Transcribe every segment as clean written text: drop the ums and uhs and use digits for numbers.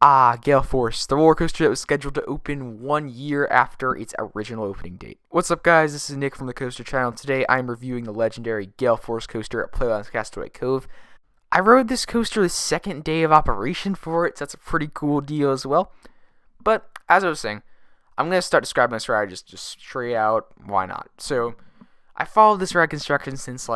Galeforce, the roller coaster that was scheduled to open 1 year after its original opening date. What's up, guys? This is Nick from the Coaster Channel. Today I'm reviewing the legendary Galeforce coaster at Playland's Castaway Cove. I rode this coaster the second day of operation for it, so that's a pretty cool deal as well. But, as I was saying, I'm going to start describing this ride just straight out. Why not? So, I followed this ride construction since,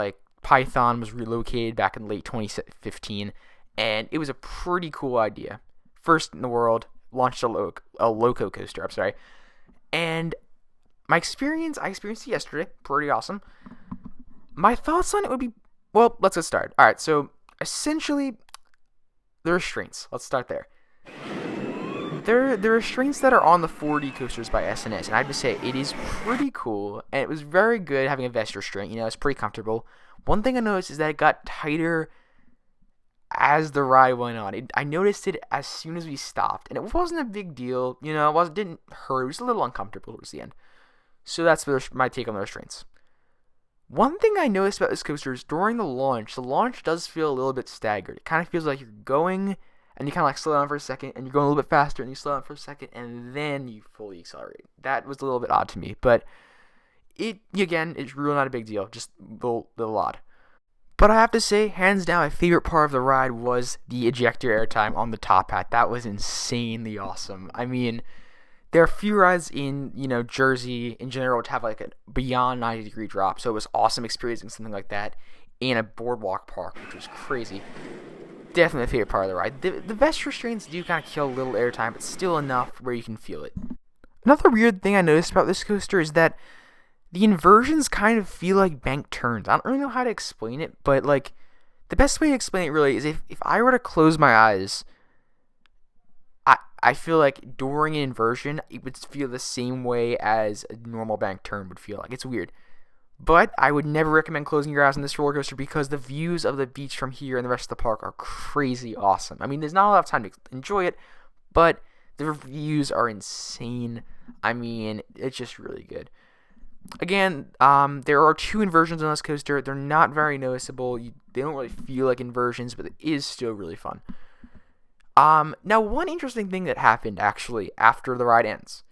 Python was relocated back in late 2015, and it was a pretty cool idea. First in the world, launched a Loco coaster, and I experienced it yesterday, pretty awesome. My thoughts on it would be, well, let's get started. Alright, so, essentially, the restraints, let's start there. The restraints that are on the 4D coasters by SNS, and I have to say, it is pretty cool, and it was very good having a vest restraint, it's pretty comfortable. One thing I noticed is that it got tighter as the ride went on. I noticed it as soon as we stopped, and it wasn't a big deal, it didn't hurt, it was a little uncomfortable towards the end. So that's my take on the restraints. One thing I noticed about this coaster is during the launch does feel a little bit staggered. It kind of feels like you're going, and you kind of slow down for a second, and you're going a little bit faster, and you slow down for a second, and then you fully accelerate. That was a little bit odd to me, but it's really not a big deal, just a little odd. But I have to say, hands down, my favorite part of the ride was the ejector airtime on the top hat. That was insanely awesome. I mean, there are a few rides in, Jersey in general to have a beyond 90-degree drop. So it was awesome experiencing something like that in a Boardwalk park, which was crazy. Definitely my favorite part of the ride. The vest restraints do kind of kill a little airtime, but still enough where you can feel it. Another weird thing I noticed about this coaster is that the inversions kind of feel like bank turns. I don't really know how to explain it, but the best way to explain it really is if I were to close my eyes, I feel like during an inversion, it would feel the same way as a normal bank turn would feel like. It's weird. But I would never recommend closing your eyes on this roller coaster because the views of the beach from here and the rest of the park are crazy awesome. I mean, there's not a lot of time to enjoy it, but the views are insane. I mean, it's just really good. Again, there are two inversions on this coaster. They're not very noticeable. They don't really feel like inversions, but it is still really fun. Now, one interesting thing that happened, actually, after the ride ends.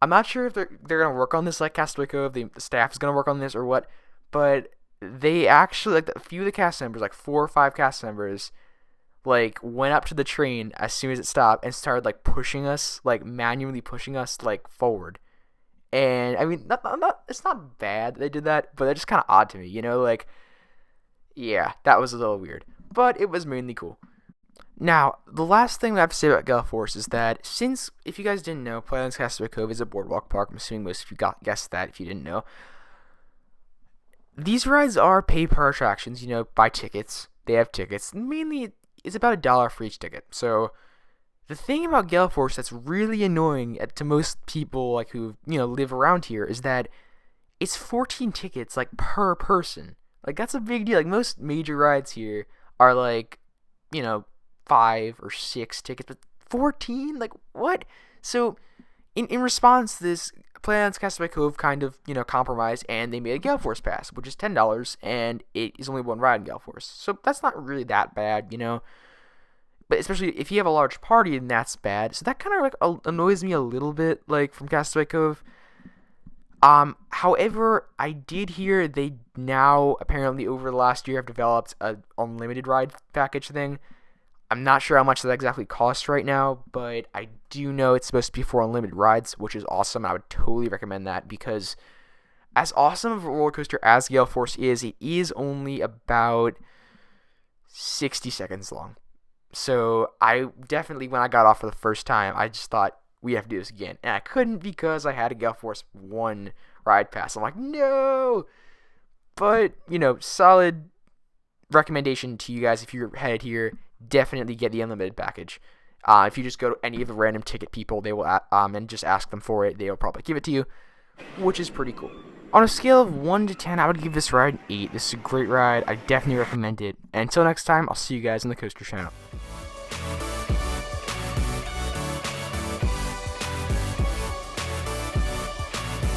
I'm not sure if they're going to work on this like Castaway Cove. The staff is going to work on this or what, but they actually, a few of the cast members, 4 or 5 cast members, went up to the train as soon as it stopped and started, pushing us, manually pushing us, forward. And, I mean, it's not bad that they did that, but it's just kind of odd to me, yeah, that was a little weird. But it was mainly cool. Now, the last thing I have to say about Galeforce is that since, if you guys didn't know, Playland's Castaway Cove is a boardwalk park. I'm assuming most of you guessed that if you didn't know. These rides are pay-per attractions, buy tickets. They have tickets. Mainly, it's about $1 for each ticket. So, the thing about Galeforce that's really annoying to most people who live around here is that it's 14 tickets per person. That's a big deal. Most major rides here are 5 or 6 tickets, but 14? What? So in response to this, Playland's Castaway Cove kind of compromised, and they made a Galeforce pass, which is $10, and it is only one ride in Galeforce. So that's not really that bad, But especially if you have a large party, then that's bad. So that kind of annoys me a little bit, from Castaway Cove. However, I did hear they now apparently over the last year have developed a unlimited ride package thing. I'm not sure how much that exactly costs right now, but I do know it's supposed to be for unlimited rides, which is awesome. I would totally recommend that because as awesome of a roller coaster as Galeforce is, it is only about 60 seconds long. So I definitely, when I got off for the first time, I just thought, we have to do this again. And I couldn't because I had a Galeforce 1 ride pass. I'm like, no! But, solid recommendation to you guys if you're headed here. Definitely get the unlimited package. If you just go to any of the random ticket people, they will and just ask them for it, they'll probably give it to you, which is pretty cool. On a scale of 1 to 10, I would give this ride an 8. This is a great ride. I definitely recommend it. And until next time, I'll see you guys on the Coaster Channel.